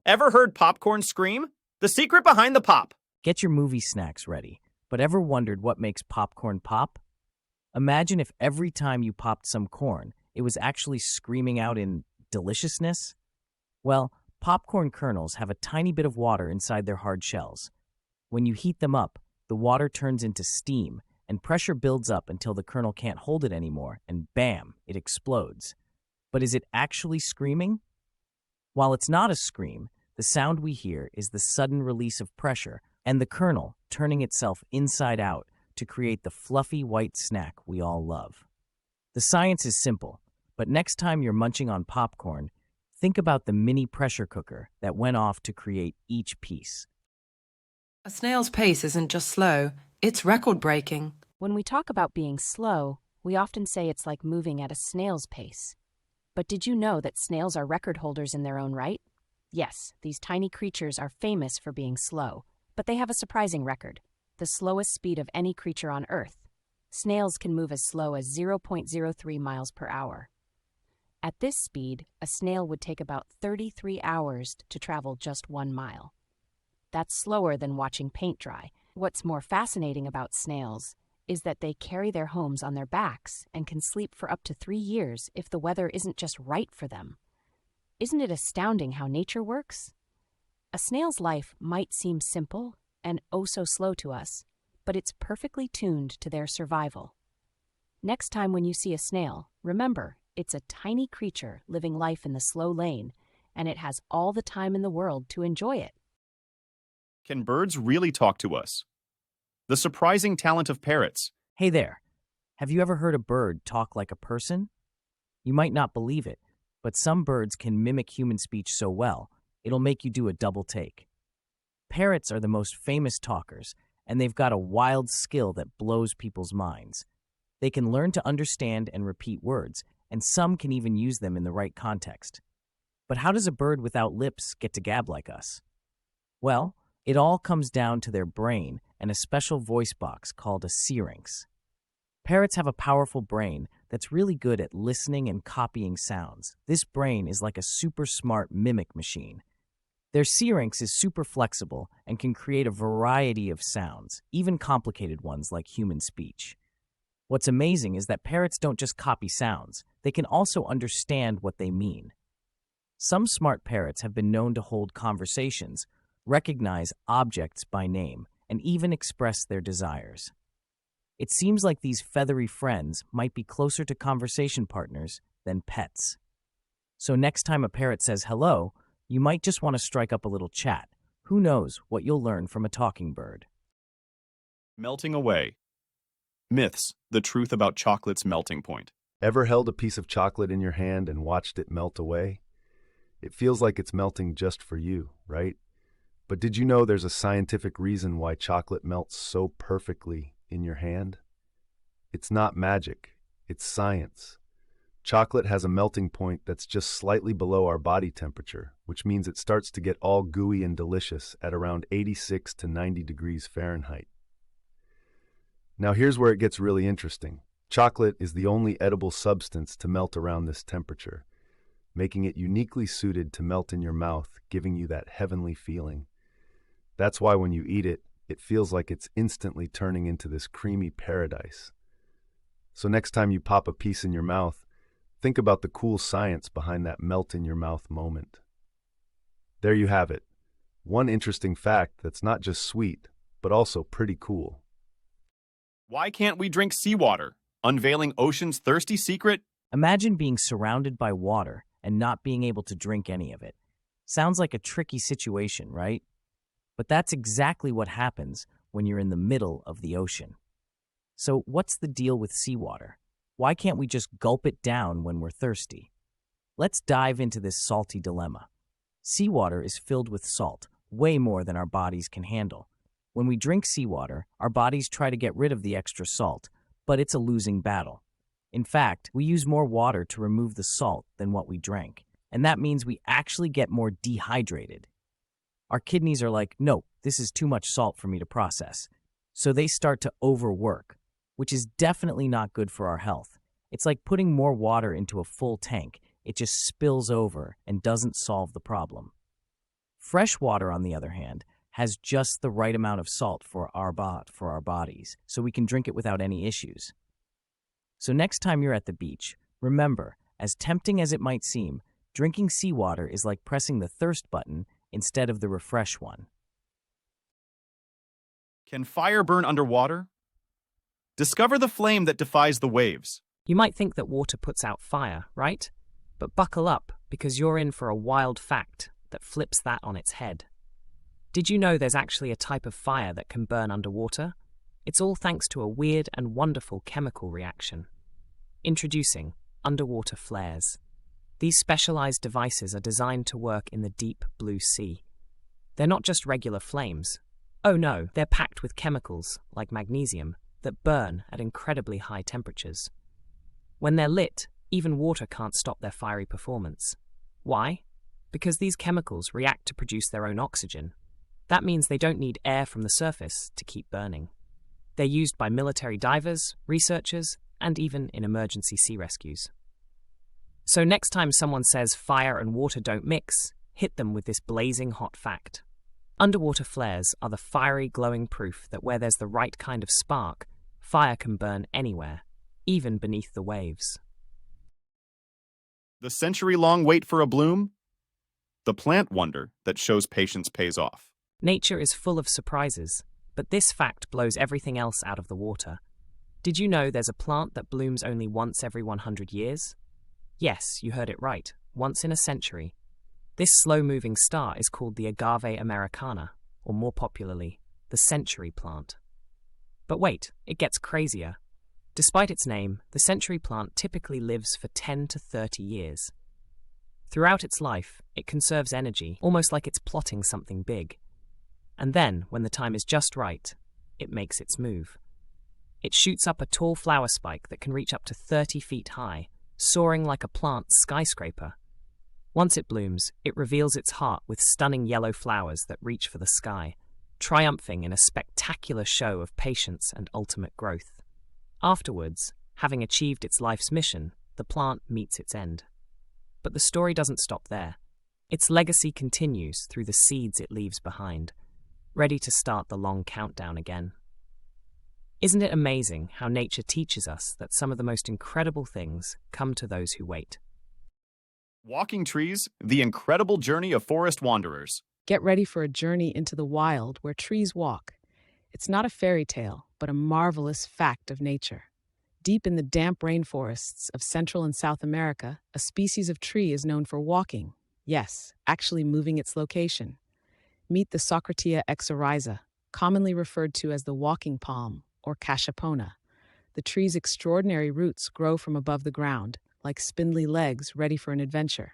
Ever heard popcorn scream? The secret behind the pop. Get your movie snacks ready, but ever wondered what makes popcorn pop? Imagine if every time you popped some corn, it was actually screaming out in deliciousness. Well, popcorn kernels have a tiny bit of water inside their hard shells. When you heat them up, the water turns into steam, and pressure builds up until the kernel can't hold it anymore, and bam, it explodes. But is it actually screaming? While it's not a scream, the sound we hear is the sudden release of pressure and the kernel turning itself inside out to create the fluffy white snack we all love. The science is simple, but next time you're munching on popcorn, think about the mini pressure cooker that went off to create each piece. A snail's pace isn't just slow, it's record-breaking. When we talk about being slow, we often say it's like moving at a snail's pace. But did you know that snails are record holders in their own right? Yes, these tiny creatures are famous for being slow, but they have a surprising record, the slowest speed of any creature on Earth. Snails can move as slow as 0.03 miles per hour. At this speed, a snail would take about 33 hours to travel just 1 mile. That's slower than watching paint dry. What's more fascinating about snails is that they carry their homes on their backs and can sleep for up to 3 years if the weather isn't just right for them. Isn't it astounding how nature works? A snail's life might seem simple and oh so slow to us, but it's perfectly tuned to their survival. Next time when you see a snail, remember, it's a tiny creature living life in the slow lane, and it has all the time in the world to enjoy it. Can birds really talk to us? The surprising talent of parrots. Hey there, have you ever heard a bird talk like a person? You might not believe it, but some birds can mimic human speech so well, it'll make you do a double take. Parrots are the most famous talkers, and they've got a wild skill that blows people's minds. They can learn to understand and repeat words, and some can even use them in the right context. But how does a bird without lips get to gab like us? Well, it all comes down to their brain and a special voice box called a syrinx. Parrots have a powerful brain that's really good at listening and copying sounds. This brain is like a super smart mimic machine. Their syrinx is super flexible and can create a variety of sounds, even complicated ones like human speech. What's amazing is that parrots don't just copy sounds, they can also understand what they mean. Some smart parrots have been known to hold conversations, recognize objects by name, and even express their desires. It seems like these feathery friends might be closer to conversation partners than pets. So next time a parrot says hello, you might just want to strike up a little chat. Who knows what you'll learn from a talking bird? Melting away. Myths, the truth about chocolate's melting point. Ever held a piece of chocolate in your hand and watched it melt away? It feels like it's melting just for you, right? But did you know there's a scientific reason why chocolate melts so perfectly in your hand? It's not magic, it's science. Chocolate has a melting point that's just slightly below our body temperature, which means it starts to get all gooey and delicious at around 86 to 90 degrees Fahrenheit. Now here's where it gets really interesting. Chocolate is the only edible substance to melt around this temperature, making it uniquely suited to melt in your mouth, giving you that heavenly feeling. That's why when you eat it, it feels like it's instantly turning into this creamy paradise. So next time you pop a piece in your mouth, think about the cool science behind that melt-in-your-mouth moment. There you have it. One interesting fact that's not just sweet, but also pretty cool. Why can't we drink seawater? Unveiling ocean's thirsty secret? Imagine being surrounded by water and not being able to drink any of it. Sounds like a tricky situation, right? But that's exactly what happens when you're in the middle of the ocean. So what's the deal with seawater? Why can't we just gulp it down when we're thirsty? Let's dive into this salty dilemma. Seawater is filled with salt, way more than our bodies can handle. When we drink seawater, our bodies try to get rid of the extra salt, but it's a losing battle. In fact, we use more water to remove the salt than what we drank, and that means we actually get more dehydrated. Our kidneys are like, nope, this is too much salt for me to process. So they start to overwork, which is definitely not good for our health. It's like putting more water into a full tank. It just spills over and doesn't solve the problem. Fresh water, on the other hand, has just the right amount of salt for our bodies, so we can drink it without any issues. So next time you're at the beach, remember, as tempting as it might seem, drinking seawater is like pressing the thirst button instead of the refresh one. Can fire burn underwater? Discover the flame that defies the waves. You might think that water puts out fire, right? But buckle up, because you're in for a wild fact that flips that on its head. Did you know there's actually a type of fire that can burn underwater? It's all thanks to a weird and wonderful chemical reaction. Introducing underwater flares. These specialized devices are designed to work in the deep blue sea. They're not just regular flames. Oh no, they're packed with chemicals, like magnesium, that burn at incredibly high temperatures. When they're lit, even water can't stop their fiery performance. Why? Because these chemicals react to produce their own oxygen. That means they don't need air from the surface to keep burning. They're used by military divers, researchers, and even in emergency sea rescues. So next time someone says fire and water don't mix, hit them with this blazing hot fact. Underwater flares are the fiery, glowing proof that where there's the right kind of spark, fire can burn anywhere, even beneath the waves. The century-long wait for a bloom? The plant wonder that shows patience pays off. Nature is full of surprises, but this fact blows everything else out of the water. Did you know there's a plant that blooms only once every 100 years? Yes, you heard it right, once in a century. This slow-moving star is called the agave americana, or more popularly, the century plant. But wait, it gets crazier. Despite its name, the century plant typically lives for 10 to 30 years. Throughout its life, it conserves energy, almost like it's plotting something big. And then, when the time is just right, it makes its move. It shoots up a tall flower spike that can reach up to 30 feet high, soaring like a plant skyscraper. Once it blooms, it reveals its heart with stunning yellow flowers that reach for the sky, triumphing in a spectacular show of patience and ultimate growth. Afterwards, having achieved its life's mission, the plant meets its end. But the story doesn't stop there. Its legacy continues through the seeds it leaves behind, ready to start the long countdown again. Isn't it amazing how nature teaches us that some of the most incredible things come to those who wait? Walking Trees, The Incredible Journey of Forest Wanderers. Get ready for a journey into the wild where trees walk. It's not a fairy tale, but a marvelous fact of nature. Deep in the damp rainforests of Central and South America, a species of tree is known for walking. Yes, actually moving its location. Meet the Socratia exoryza, commonly referred to as the walking palm, or Kashapona. The tree's extraordinary roots grow from above the ground, like spindly legs ready for an adventure.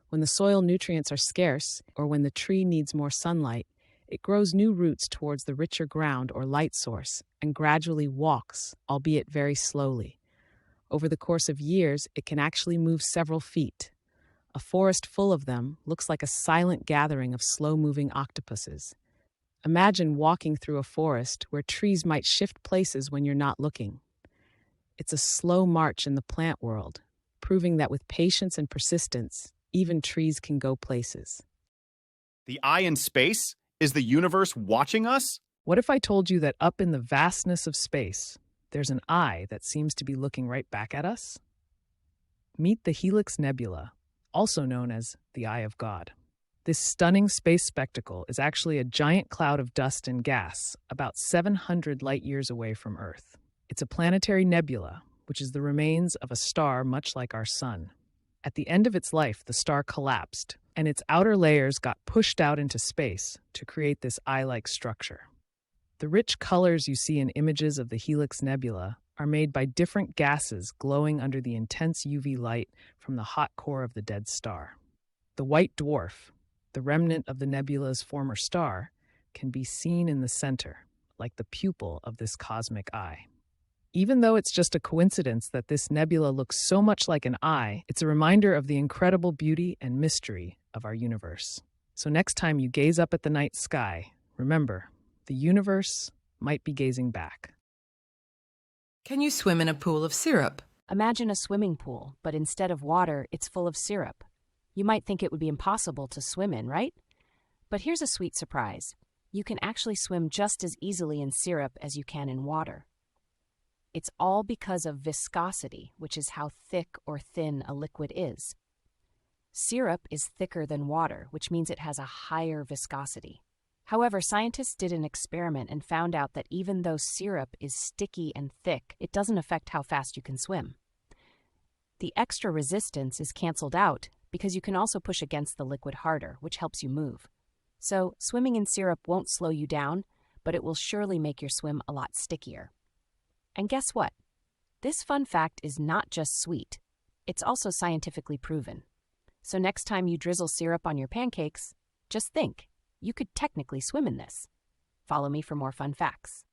When the soil nutrients are scarce, or when the tree needs more sunlight, it grows new roots towards the richer ground or light source and gradually walks, albeit very slowly. Over the course of years, it can actually move several feet. A forest full of them looks like a silent gathering of slow-moving octopuses. Imagine walking through a forest where trees might shift places when you're not looking. It's a slow march in the plant world, proving that with patience and persistence, even trees can go places. The eye in space? Is the universe watching us? What if I told you that up in the vastness of space, there's an eye that seems to be looking right back at us? Meet the Helix Nebula, also known as the Eye of God. This stunning space spectacle is actually a giant cloud of dust and gas about 700 light-years away from Earth. It's a planetary nebula, which is the remains of a star much like our Sun. At the end of its life, the star collapsed, and its outer layers got pushed out into space to create this eye-like structure. The rich colors you see in images of the Helix Nebula are made by different gases glowing under the intense UV light from the hot core of the dead star. The white dwarf, the remnant of the nebula's former star, can be seen in the center, like the pupil of this cosmic eye. Even though it's just a coincidence that this nebula looks so much like an eye, it's a reminder of the incredible beauty and mystery of our universe. So next time you gaze up at the night sky, remember, the universe might be gazing back. Can you swim in a pool of syrup? Imagine a swimming pool, but instead of water, it's full of syrup. You might think it would be impossible to swim in, right? But here's a sweet surprise. You can actually swim just as easily in syrup as you can in water. It's all because of viscosity, which is how thick or thin a liquid is. Syrup is thicker than water, which means it has a higher viscosity. However, scientists did an experiment and found out that even though syrup is sticky and thick, it doesn't affect how fast you can swim. The extra resistance is canceled out because you can also push against the liquid harder, which helps you move. So, swimming in syrup won't slow you down, but it will surely make your swim a lot stickier. And guess what? This fun fact is not just sweet. It's also scientifically proven. So next time you drizzle syrup on your pancakes, just think, you could technically swim in this. Follow me for more fun facts.